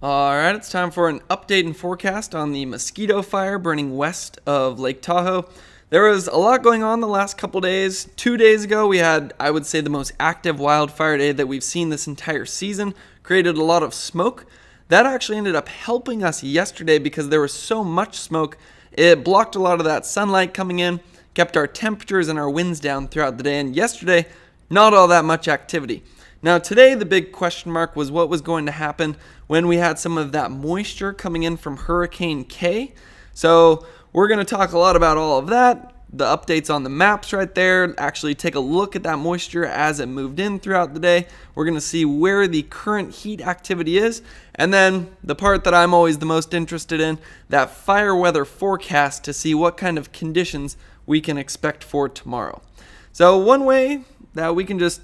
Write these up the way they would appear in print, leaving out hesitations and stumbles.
Alright, it's time for an update and forecast on the Mosquito Fire burning west of Lake Tahoe. There was a lot going on the last couple days. 2 days ago, we had, I would say, the most active wildfire day that we've seen this entire season. Created a lot of smoke. That actually ended up helping us yesterday because there was so much smoke. It blocked a lot of that sunlight coming in, kept our temperatures and our winds down throughout the day, and yesterday, not all that much activity. Now today, the big question mark was what was going to happen when we had some of that moisture coming in from Hurricane K. So we're going to talk a lot about all of that, the updates on the maps right there, actually take a look at that moisture as it moved in throughout the day. We're going to see where the current heat activity is, and then the part that I'm always the most interested in, that fire weather forecast to see what kind of conditions we can expect for tomorrow. So one way that we can just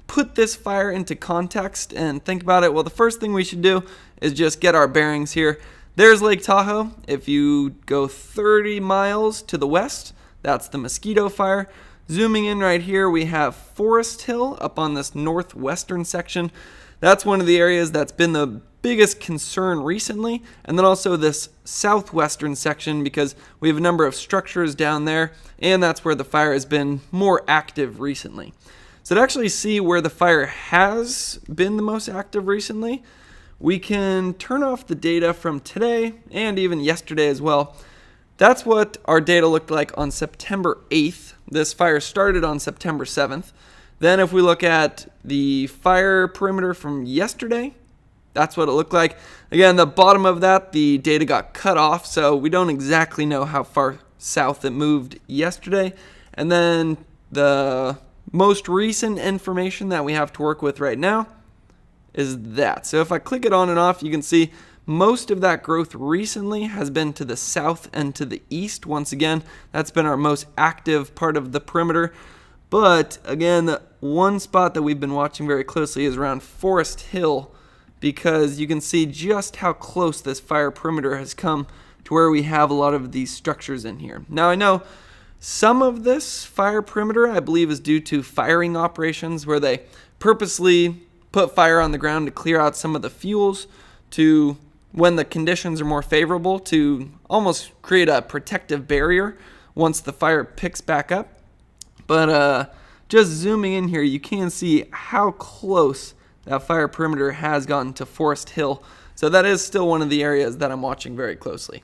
put this fire into context and think about it, well, the first thing we should do is just get our bearings here. There's Lake Tahoe. If you go 30 miles to the west, that's the Mosquito Fire. Zooming in right here, we have Forest Hill up on this northwestern section. That's one of the areas that's been the biggest concern recently. And then also this southwestern section, because we have a number of structures down there, and that's where the fire has been more active recently. So to actually see where the fire has been the most active recently, we can turn off the data from today and even yesterday as well. That's what our data looked like on September 8th. This fire started on September 7th. Then if we look at the fire perimeter from yesterday, that's what it looked like. Again, the bottom of that, the data got cut off, so we don't exactly know how far south it moved yesterday. And then the most recent information that we have to work with right now is that. So if I click it on and off, you can see most of that growth recently has been to the south and to the east. Once again, that's been our most active part of the perimeter. But again, the one spot that we've been watching very closely is around Forest Hill, because you can see just how close this fire perimeter has come to where we have a lot of these structures in here. Now I know some of this fire perimeter, I believe, is due to firing operations where they purposely put fire on the ground to clear out some of the fuels to, when the conditions are more favorable, to almost create a protective barrier once the fire picks back up. But just zooming in here, you can see how close that fire perimeter has gotten to Forest Hill. So that is still one of the areas that I'm watching very closely.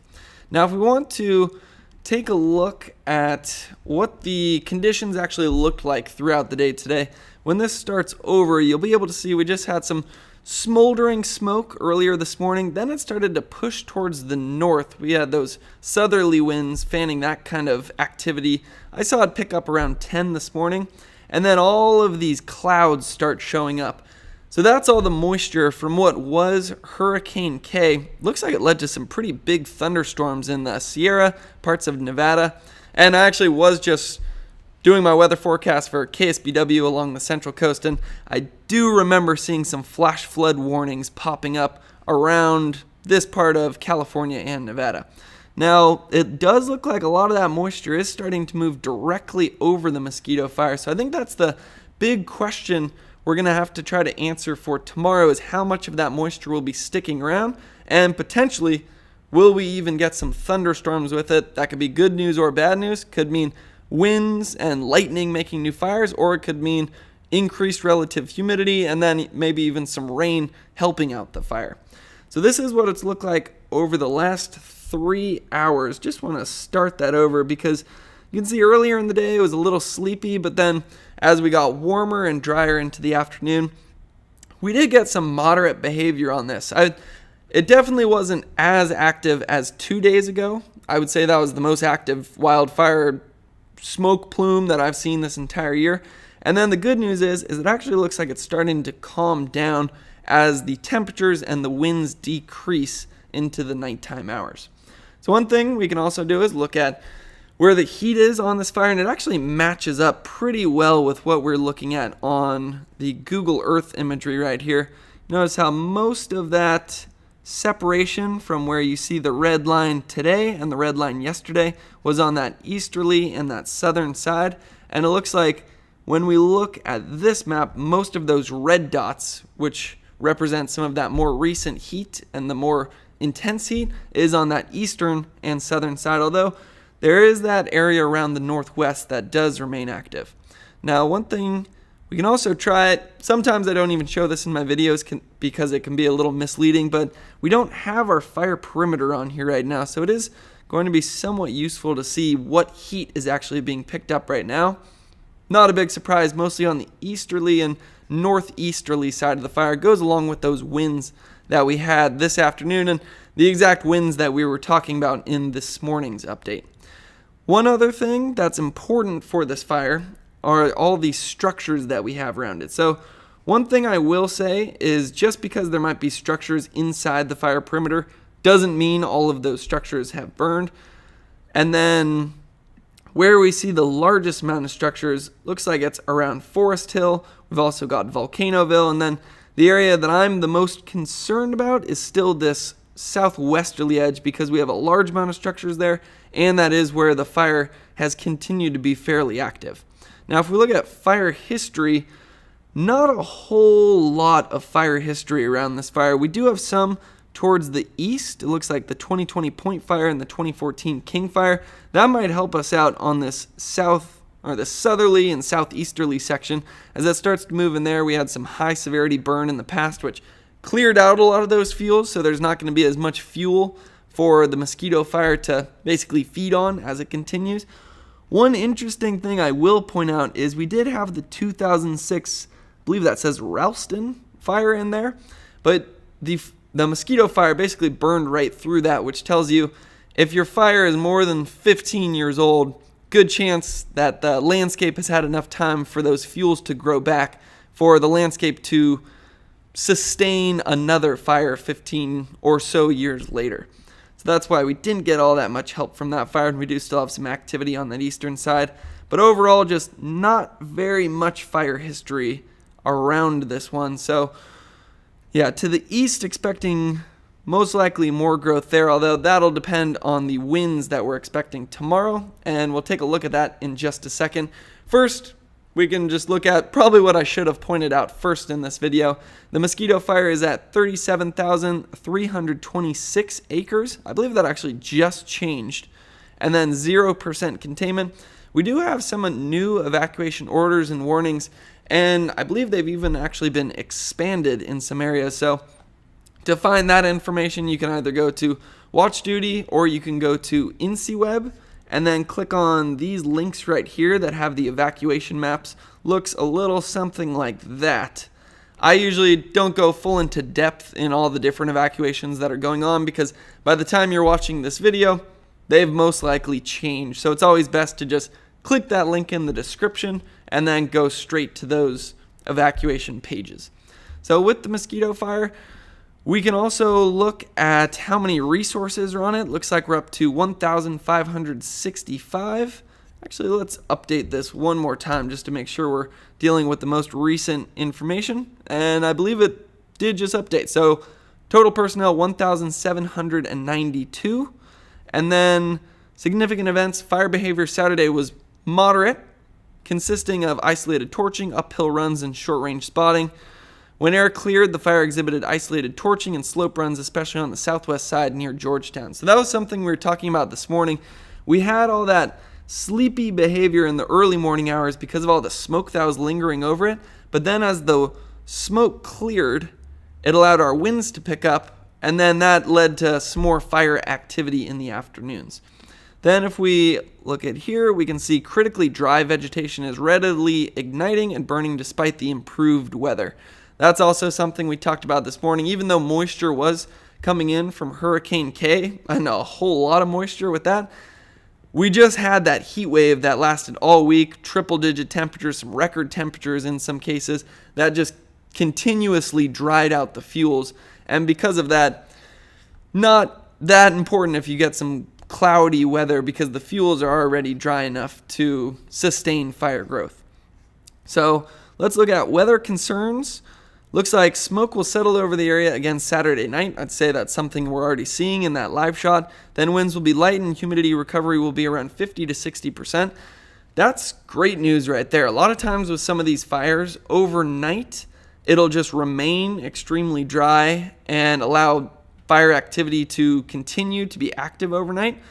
Now, if we want to take a look at what the conditions actually looked like throughout the day today, when this starts over, you'll be able to see we just had some smoldering smoke earlier this morning. Then it started to push towards the north. We had those southerly winds fanning that kind of activity. I saw it pick up around 10 this morning, and then all of these clouds start showing up. So that's all the moisture from what was Hurricane K. Looks like it led to some pretty big thunderstorms in the Sierra, parts of Nevada. And I actually was just doing my weather forecast for KSBW along the Central Coast, and I do remember seeing some flash flood warnings popping up around this part of California and Nevada. Now, it does look like a lot of that moisture is starting to move directly over the Mosquito Fire, so I think that's the big question we're going to have to try to answer for tomorrow, is how much of that moisture will be sticking around, and potentially will we even get some thunderstorms with it. That could be good news or bad news. Could mean winds and lightning making new fires, or it could mean increased relative humidity and then maybe even some rain helping out the fire. So this is what it's looked like over the last 3 hours. Just want to start that over because you can see earlier in the day it was a little sleepy, but then as we got warmer and drier into the afternoon, we did get some moderate behavior on this. It definitely wasn't as active as 2 days ago. I would say that was the most active wildfire smoke plume that I've seen this entire year. And then the good news is it actually looks like it's starting to calm down as the temperatures and the winds decrease into the nighttime hours. So one thing we can also do is look at where the heat is on this fire, and it actually matches up pretty well with what we're looking at on the Google Earth imagery right here. Notice how most of that separation from where you see the red line today and the red line yesterday was on that easterly and that southern side, and it looks like when we look at this map, most of those red dots, which represents some of that more recent heat and the more intense heat is on that eastern and southern side, although there is that area around the northwest that does remain active. Now, one thing we can also try it. Sometimes I don't even show this in my videos because it can be a little misleading, but we don't have our fire perimeter on here right now, so it is going to be somewhat useful to see what heat is actually being picked up right now. Not a big surprise, mostly on the easterly and northeasterly side of the fire. It goes along with those winds that we had this afternoon and the exact winds that we were talking about in this morning's update. One other thing that's important for this fire are all these structures that we have around it. So one thing I will say is just because there might be structures inside the fire perimeter doesn't mean all of those structures have burned. And then where we see the largest amount of structures looks like it's around Forest Hill. We've also got Volcanoville, and then the area that I'm the most concerned about is still this southwesterly edge because we have a large amount of structures there, and that is where the fire has continued to be fairly active. Now, if we look at fire history, not a whole lot of fire history around this fire. We do have some towards the east. It looks like the 2020 Point Fire and the 2014 King Fire. That might help us out on this the southerly and southeasterly section. As that starts to move in there, we had some high severity burn in the past, which cleared out a lot of those fuels, so there's not going to be as much fuel for the Mosquito Fire to basically feed on as it continues. One interesting thing I will point out is we did have the 2006, I believe that says Ralston fire in there, but the Mosquito Fire basically burned right through that, which tells you if your fire is more than 15 years old, good chance that the landscape has had enough time for those fuels to grow back for the landscape to sustain another fire 15 or so years later. So that's why we didn't get all that much help from that fire, and we do still have some activity on that eastern side. But overall, just not very much fire history around this one. So yeah, to the east, expecting most likely more growth there, although that'll depend on the winds that we're expecting tomorrow, and we'll take a look at that in just a second. First, we can just look at probably what I should have pointed out first in this video. The Mosquito Fire is at 37,326 acres. I believe that actually just changed. And then 0% containment. We do have some new evacuation orders and warnings, and I believe they've even actually been expanded in some areas. So to find that information, you can either go to Watch Duty or you can go to Inciweb and then click on these links right here that have the evacuation maps. Looks a little something like that. I usually don't go full into depth in all the different evacuations that are going on because by the time you're watching this video, they've most likely changed. So it's always best to just click that link in the description and then go straight to those evacuation pages. So with the Mosquito Fire, we can also look at how many resources are on it. Looks like we're up to 1,565. Actually, let's update this one more time just to make sure we're dealing with the most recent information. And I believe it did just update. So total personnel, 1,792. And then significant events, fire behavior Saturday was moderate, consisting of isolated torching, uphill runs, and short-range spotting. When air cleared, the fire exhibited isolated torching and slope runs, especially on the southwest side near Georgetown. So that was something we were talking about this morning. We had all that sleepy behavior in the early morning hours because of all the smoke that was lingering over it. But then as the smoke cleared, it allowed our winds to pick up, and then that led to some more fire activity in the afternoons. Then if we look at here, we can see critically dry vegetation is readily igniting and burning despite the improved weather. That's also something we talked about this morning. Even though moisture was coming in from Hurricane K, and a whole lot of moisture with that, we just had that heat wave that lasted all week, triple-digit temperatures, some record temperatures in some cases, that just continuously dried out the fuels. And because of that, not that important if you get some cloudy weather because the fuels are already dry enough to sustain fire growth. So let's look at weather concerns. Looks like smoke will settle over the area again Saturday night. I'd say that's something we're already seeing in that live shot. Then winds will be light and humidity recovery will be around 50 to 60%. That's great news right there. A lot of times with some of these fires, overnight, it'll just remain extremely dry and allow fire activity to continue to be active overnight.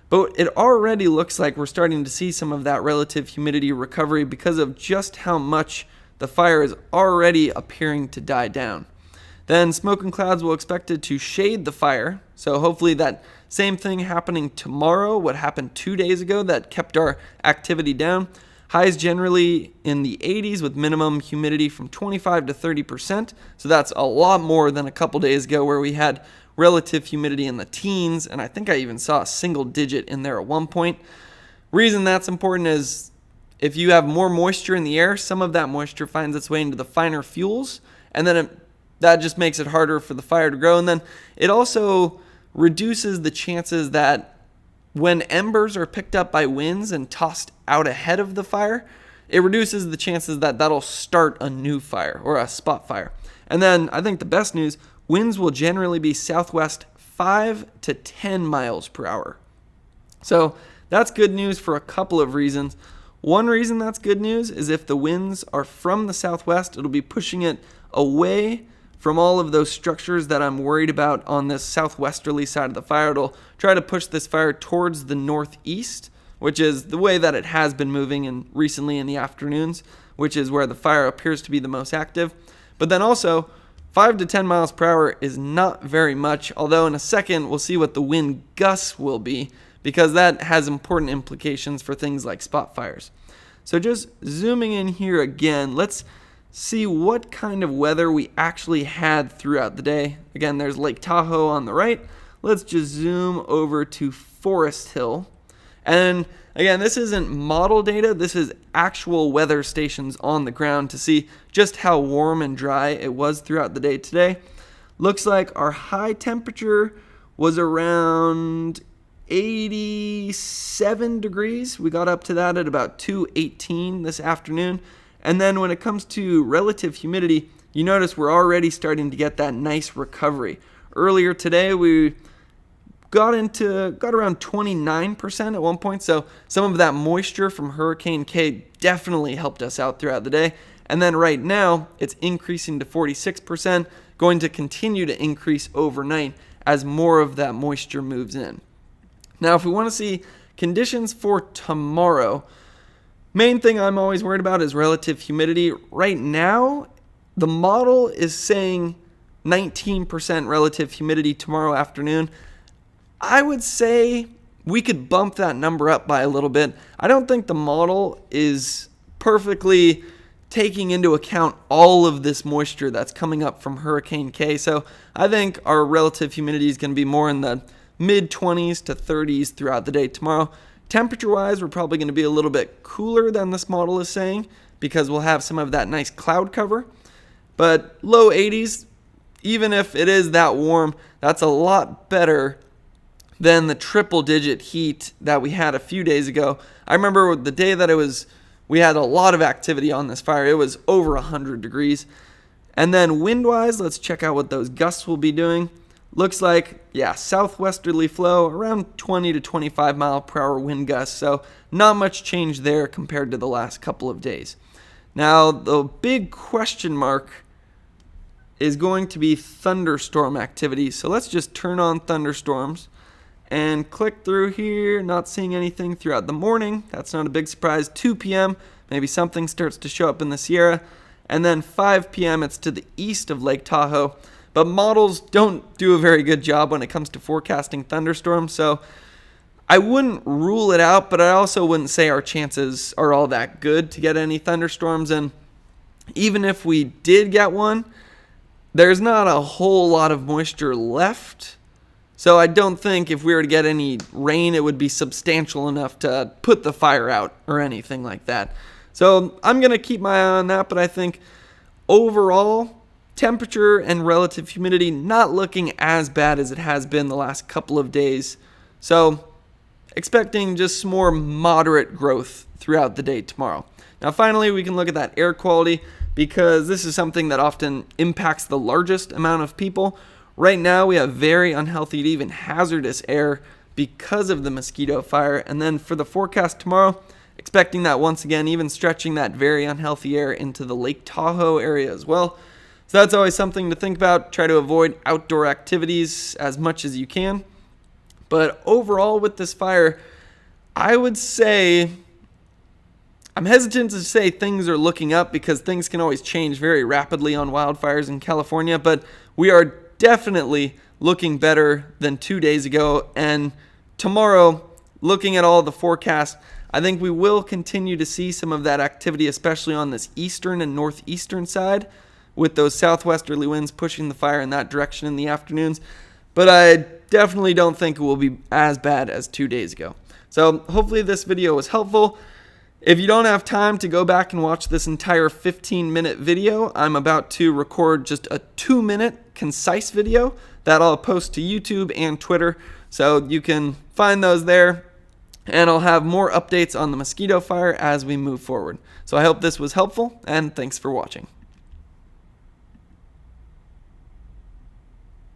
But it already looks like we're starting to see some of that relative humidity recovery because of just how much the fire is already appearing to die down. Then smoke and clouds will expected to shade the fire. So hopefully that same thing happening tomorrow, what happened 2 days ago that kept our activity down. Highs generally in the 80s with minimum humidity from 25 to 30%. So that's a lot more than a couple days ago where we had relative humidity in the teens, and I think I even saw a single digit in there at one point. Reason that's important is if you have more moisture in the air, some of that moisture finds its way into the finer fuels, and then that just makes it harder for the fire to grow. And then it also reduces the chances that when embers are picked up by winds and tossed out ahead of the fire, it reduces the chances that that'll start a new fire or a spot fire. And then I think the best news, winds will generally be southwest 5 to 10 miles per hour. So that's good news for a couple of reasons. One reason that's good news is if the winds are from the southwest, it'll be pushing it away from all of those structures that I'm worried about on this southwesterly side of the fire. It'll try to push this fire towards the northeast, which is the way that it has been moving recently in the afternoons, which is where the fire appears to be the most active. But then also, 5 to 10 miles per hour is not very much, although in a second we'll see what the wind gusts will be, because that has important implications for things like spot fires. So just zooming in here again, let's see what kind of weather we actually had throughout the day. Again, there's Lake Tahoe on the right. Let's just zoom over to Forest Hill. And again, this isn't model data, this is actual weather stations on the ground to see just how warm and dry it was throughout the day today. Looks like our high temperature was around 87 degrees. We got up to that at about 2:18 this afternoon. And then when it comes to relative humidity, you notice we're already starting to get that nice recovery. Earlier today, we got around 29% at one point, so some of that moisture from Hurricane K definitely helped us out throughout the day. And then right now, it's increasing to 46%, going to continue to increase overnight as more of that moisture moves in. Now, if we want to see conditions for tomorrow, main thing I'm always worried about is relative humidity. Right now, the model is saying 19% relative humidity tomorrow afternoon. I would say we could bump that number up by a little bit. I don't think the model is perfectly taking into account all of this moisture that's coming up from Hurricane K. So I think our relative humidity is going to be more in the mid-20s to 30s throughout the day tomorrow. Temperature-wise, we're probably going to be a little bit cooler than this model is saying because we'll have some of that nice cloud cover. But low 80s, even if it is that warm, that's a lot better than the triple-digit heat that we had a few days ago. I remember the day that we had a lot of activity on this fire. It was over 100 degrees. And then wind-wise, let's check out what those gusts will be doing. Looks like, southwesterly flow, around 20 to 25 mile per hour wind gusts. So not much change there compared to the last couple of days. Now, the big question mark is going to be thunderstorm activity. So let's just turn on thunderstorms and click through here. Not seeing anything throughout the morning. That's not a big surprise. 2 p.m., maybe something starts to show up in the Sierra. And then 5 p.m., it's to the east of Lake Tahoe. But models don't do a very good job when it comes to forecasting thunderstorms, so I wouldn't rule it out, but I also wouldn't say our chances are all that good to get any thunderstorms. And even if we did get one, there's not a whole lot of moisture left. So I don't think if we were to get any rain, it would be substantial enough to put the fire out or anything like that. So I'm going to keep my eye on that, but I think overall, temperature and relative humidity not looking as bad as it has been the last couple of days. So expecting just more moderate growth throughout the day tomorrow. Now finally, we can look at that air quality because this is something that often impacts the largest amount of people. Right now, we have very unhealthy to even hazardous air because of the mosquito fire. And then for the forecast tomorrow, expecting that once again, even stretching that very unhealthy air into the Lake Tahoe area as well. So that's always something to think about. Try to avoid outdoor activities as much as you can. But overall with this fire, I would say, I'm hesitant to say things are looking up because things can always change very rapidly on wildfires in California, but we are definitely looking better than 2 days ago. And tomorrow, looking at all the forecasts, I think we will continue to see some of that activity, especially on this eastern and northeastern side, with those southwesterly winds pushing the fire in that direction in the afternoons. But I definitely don't think it will be as bad as 2 days ago. So hopefully this video was helpful. If you don't have time to go back and watch this entire 15-minute video, I'm about to record just a 2-minute concise video that I'll post to YouTube and Twitter. So you can find those there. And I'll have more updates on the mosquito fire as we move forward. So I hope this was helpful, and thanks for watching.